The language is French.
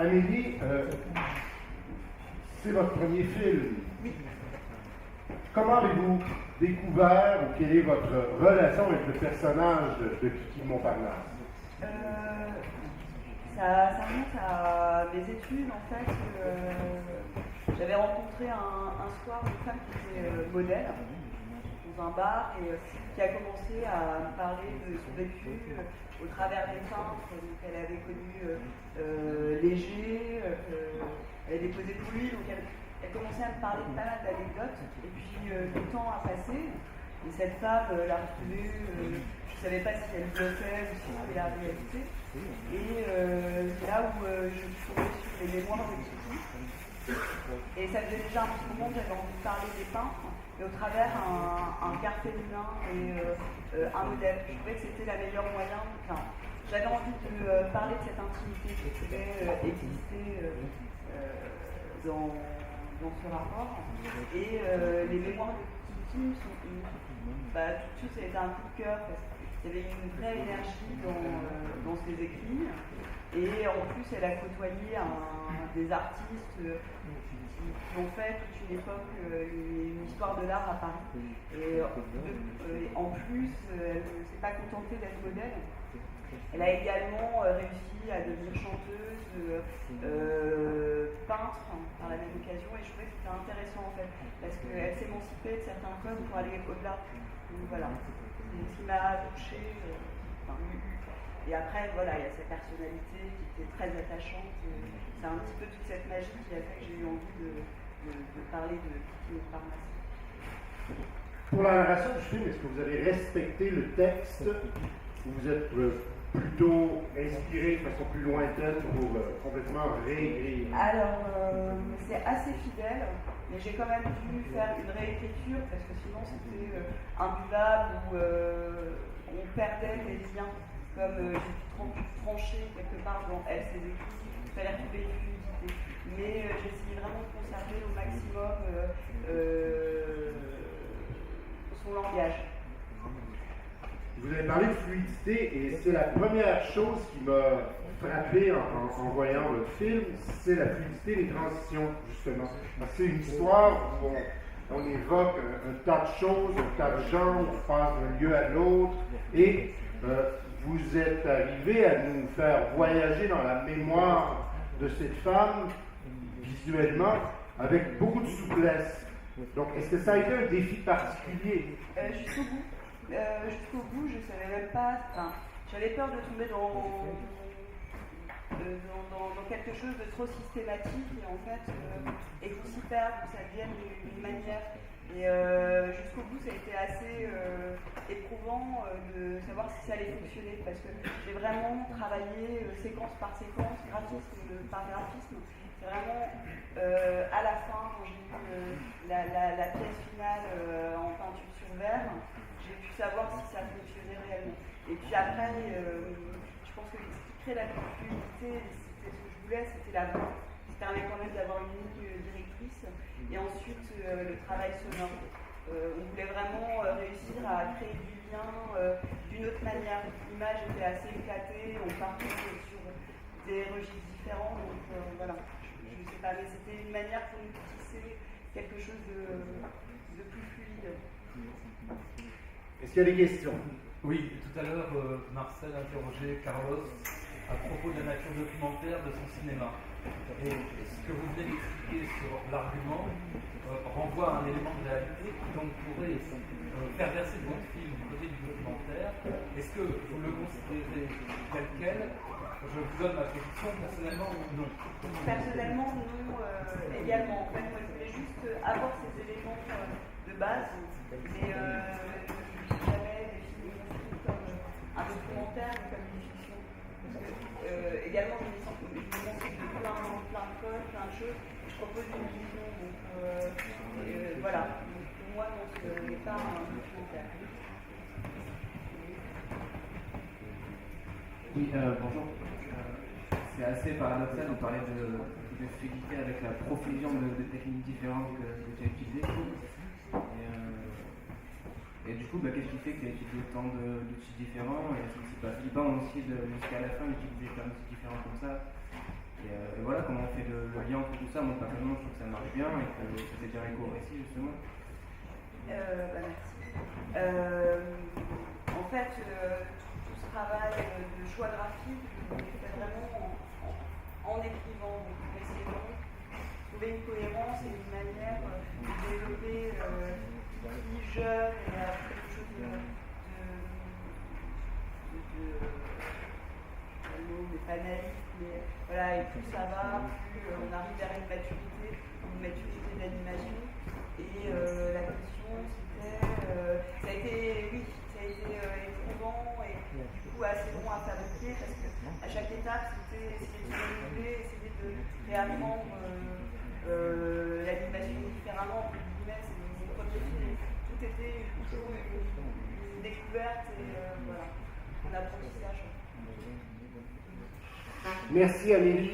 Amélie, c'est votre premier film. Comment avez-vous découvert ou quelle est votre relation avec le personnage de Kiki Montparnasse? Ça remonte à mes études en fait. J'avais rencontré un soir une femme qui était modèle dans un bar et qui a commencé à me parler de son vécu au travers des peintres. Donc elle avait connu Léger, elle avait déposé pour lui, donc elle commençait à me parler de pas mal d'anecdotes. Et puis le temps a passé et cette femme l'a retrouvée. Je ne savais pas si elle bluffait ou si c'était la réalité. Et c'est là où je suis tombée sur les mémoires de Kiki. Et ça faisait déjà un petit moment que j'avais envie de parler des peintres, mais au travers un quart féminin et un modèle. Je trouvais que c'était la meilleure moyen. Enfin, j'avais envie de parler de cette intimité qui pouvait exister dans ce rapport. Et les mémoires de Kiki sont tout ça a été un coup de cœur parce qu'il y avait une vraie énergie dans ses écrits. Et en plus, elle a côtoyé des artistes qui ont fait toute une époque, une histoire de l'art à Paris. Et en plus, elle ne s'est pas contentée d'être modèle. Elle a également réussi à devenir chanteuse, peintre par la même occasion. Et je trouvais que c'était intéressant en fait, parce qu'elle s'émancipait de certains codes pour aller au-delà. Donc voilà, c'est ce qui m'a touchée. Et après, voilà, il y a sa personnalité qui était très attachante. C'est un petit peu toute cette magie qui a fait que j'ai eu envie de parler de Kiki Montparnasse. Pour la narration du film, est-ce que vous avez respecté le texte ou vous êtes plutôt inspiré de façon plus lointaine pour complètement réécrire? Alors, c'est assez fidèle, mais j'ai quand même dû faire une réécriture parce que sinon c'était imbuvable ou on perdait les liens. Comme j'ai pu trancher quelque part dans elle, ses écrits, il fallait retrouver une fluidité. Mais j'ai essayé vraiment de conserver au maximum son langage. Vous avez parlé de fluidité et c'est la première chose qui m'a frappé en voyant votre film, c'est la fluidité des transitions, justement. Parce que c'est une histoire où on évoque un tas de choses, un tas de gens, on passe d'un lieu à l'autre et vous êtes arrivé à nous faire voyager dans la mémoire de cette femme, visuellement, avec beaucoup de souplesse. Donc, est-ce que ça a été un défi particulier? Jusqu'au bout, je ne savais même pas. Enfin, j'avais peur de tomber dans quelque chose de trop systématique et en fait, et qu'on s'y perde, que ça devienne une manière. Et jusqu'au bout, ça a été assez éprouvant de savoir si ça allait fonctionner parce que j'ai vraiment travaillé séquence par séquence, graphisme par graphisme. C'est vraiment à la fin, quand j'ai eu la pièce finale en peinture sur verre, j'ai pu savoir si ça fonctionnait réellement. Et puis après, je pense que ce qui crée la fluidité, c'était ce que je voulais, c'était la voix. Ça permet quand même d'avoir une ligne directrice. Et ensuite, le travail sonore. On voulait vraiment réussir à créer du lien d'une autre manière. L'image était assez éclatée, on partait sur des registres différents. Donc voilà, je ne sais pas, mais c'était une manière pour nous de tisser quelque chose de plus fluide. Est-ce qu'il y a des questions? Oui, tout à l'heure, Marcel interrogeait Carlos à propos de la nature documentaire de son cinéma. Et ce que vous venez d'expliquer sur l'argument renvoie à un élément de réalité qui donc pourrait faire verser votre film du côté du documentaire. Est-ce que vous le considérez tel quel? Je vous donne ma position, personnellement non. Personnellement non, également. En fait, moi je voulais juste avoir ces éléments de base, mais jamais définir comme un documentaire ou comme une fiction. Parce que également je me montre de plein de codes, plein de choses, je propose une vision, donc voilà. Donc, pour moi, non, ce n'est pas un documentaire. Oui, bonjour. C'est assez paradoxal, on parlait de fluidité avec la profusion de techniques différentes que tu as utilisées. Et du coup, qu'est-ce qui fait que tu as utilisé autant d'outils différents? Et est-ce que c'est pas flippant aussi jusqu'à la fin d'utiliser plein d'outils différents comme ça? Et voilà comment on fait le lien entre tout ça. Moi personnellement je trouve que ça marche bien et que ça fait bien écho au récit justement. Merci. En fait, tout ce travail de choix graphique, je l'ai fait vraiment en écrivant, donc en essayant de trouver une cohérence et une manière de développer qui jeune et quelque chose le mot n'est pas naïf, mais voilà, et plus ça va, plus on arrive vers une maturité de l'animation. Et la question c'était, ça a été éprouvant et du coup assez long à fabriquer parce qu'à chaque étape c'était essayer de se renouveler, essayer de réapprendre l'animation différemment. Entre guillemets, c'est mon premier film, tout était toujours une découverte et voilà, un apprentissage. Merci Amélie.